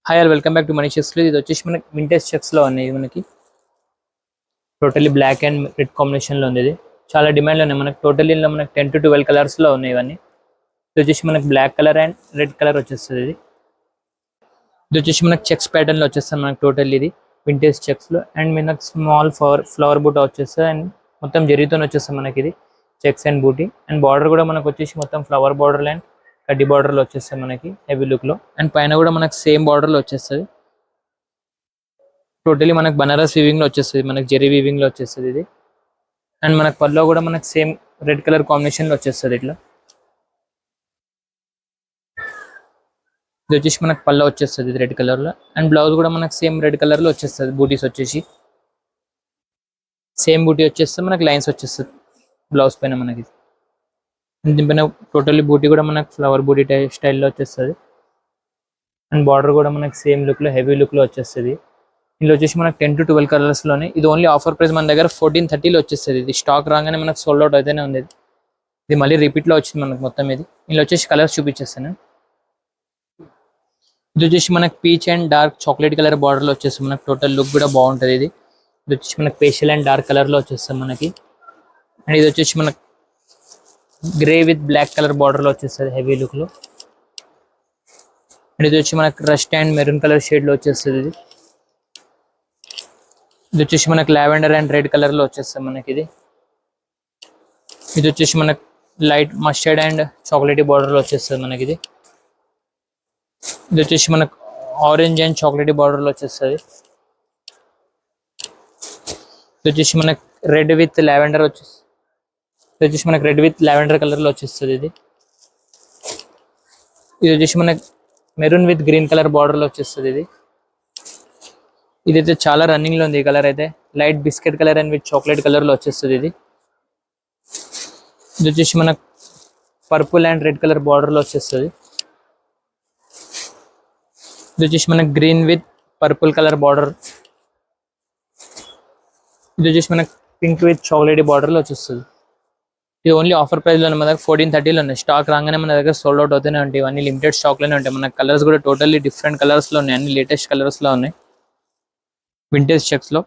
Hi all welcome back to money checks. ఇది వచ్చేసి మనకి వింటేజ్ చెక్స్ లో ఉన్నాయి. ఇది మనకి totally black and red combination లో ఉంది. ఇది చాలా డిమాండ్ లో ఉన్నాయి. మనకి టోటల్లీ మనకి 10 to 12 కలర్స్ లో ఉన్నాయి ఇవన్నీ. ఇది వచ్చేసి మనకి black colour and red colour వచ్చేస్తుంది. ఇది వచ్చేసి మనకి చెక్స్ ప్యాటర్న్ లో వచ్చేస్తుంది. మనకి టోటల్లీ ఇది వింటేజ్ చెక్స్ లో అండ్ మనకి స్మాల్ ఫ్లవర్ బూట వచ్చేస్తుంది అండ్ మొత్తం జరీతో వచ్చేస్తుంది మనకి ఇది చెక్స్ అండ్ బూటీ అండ్ బార్డర్ కూడా మనకు వచ్చేసి మొత్తం ఫ్లవర్ బార్డర్ అండ్ కడ్డీ బార్డర్ లో వచ్చేస్తుంది మనకి హెవీ లుక్ లో అండ్ పైన కూడా మనకి సేమ్ బార్డర్ లో వచ్చేస్తుంది. టోటలీ మనకి బనారస్ వీవింగ్ లో వచ్చేస్తుంది. మనకి జెరీ వీవింగ్ లో వచ్చేస్తుంది ఇది అండ్ మనకి పల్లో కూడా మనకి సేమ్ రెడ్ కలర్ కాంబినేషన్ లో వచ్చేస్తుంది. ఇట్లా ఇది వచ్చేసి మనకి పల్లో వచ్చేస్తుంది ఇది రెడ్ కలర్ లో అండ్ బ్లౌజ్ కూడా మనకి సేమ్ రెడ్ కలర్ లో వచ్చేస్తుంది. బూటీస్ వచ్చేసి సేమ్ బూటీ వచ్చేస్తే మనకి లైన్స్ వచ్చేస్తుంది బ్లౌజ్ పైన మనకి. దీనిపైన టోటల్లీ బూటీ కూడా మనకి ఫ్లవర్ బూటీ స్టైల్లో వచ్చేస్తుంది అండ్ బార్డర్ కూడా మనకి సేమ్ లుక్ లో హెవీ లుక్ లో వచ్చేస్తుంది. ఇందులో వచ్చేసి మనకి 10 to 12 కలర్స్ లోనే. ఇది ఓన్లీ ఆఫర్ ప్రైస్ మన దగ్గర 1430 లో వచ్చేస్తుంది. ఇది స్టాక్ రాగానే మనకి సోల్డ్ అవుట్ అయితేనే ఉంది. ఇది మళ్ళీ రిపీట్ లో వచ్చింది మనకి మొత్తం. ఇందులో వచ్చేసి కలర్స్ చూపించేస్తాను. ఇది వచ్చేసి మనకి peach and dark chocolate colour border లో వచ్చేస్తుంది. మనకి టోటల్ లుక్ కూడా బాగుంటుంది. ఇది వచ్చేసి మనకి పేస్టల్ అండ్ డార్క్ కలర్ లో వచ్చేస్తుంది మనకి అండ్ ఇది వచ్చేసి మనకి grey with black colour border లో వచ్చేస్తుంది హెవీ లుక్ లో అండ్ ఇది వచ్చి మనకి rust and maroon colour shade లో వచ్చేస్తుంది. ఇది వచ్చేసి మనకి లావెండర్ అండ్ రెడ్ కలర్ లో వచ్చేస్తుంది మనకి ఇది వచ్చేసి మనకి light mustard and chocolate border లో వచ్చేస్తుంది మనకి ఇది వచ్చేసి మనకి ఆరెంజ్ అండ్ చాక్లెట్ బార్డర్ లో వచ్చేస్తుంది. ఇది వచ్చేసి మనకి రెడ్ విత్ లావెండర్ వచ్చేస్తుంది. ఇది వచ్చేసి మనకి రెడ్ విత్ లావెండర్ కలర్ లో వచ్చేస్తుంది. ఇది వచ్చేసి మనకి maroon with green colour border లో వచ్చేస్తుంది. ఇదైతే చాలా రన్నింగ్ లో ఉంది. ఈ కలర్ అయితే light biscuit colour and with chocolate colour లో వచ్చేస్తుంది. ఇది వచ్చేసి మనకు purple and red colour border లో వచ్చేస్తుంది. ఇది వచ్చేసి మనకు green with purple colour border. ఇది వచ్చేసి మనకు పింక్ విత్ చాక్లెట్ బార్డర్ లో వచ్చేస్తుంది. ఇది ఓన్లీ ఆఫర్ ప్రైస్ లో మన దగ్గర 1430 లో ఉన్నాయి. స్టాక్ రాగానే మన దగ్గర సోల్డ్ అవుట్ అవుతూనే ఉంటాయి. ఇవన్నీ లిమిటెడ్ స్టాక్ లోనే ఉంటాయి. మన కలర్స్ కూడా టోటల్లీ డిఫరెంట్ కలర్స్ లో ఉన్నాయి. అన్ని లేటెస్ట్ కలర్స్ లో ఉన్నాయి వింటేజ్ చెక్స్ లో.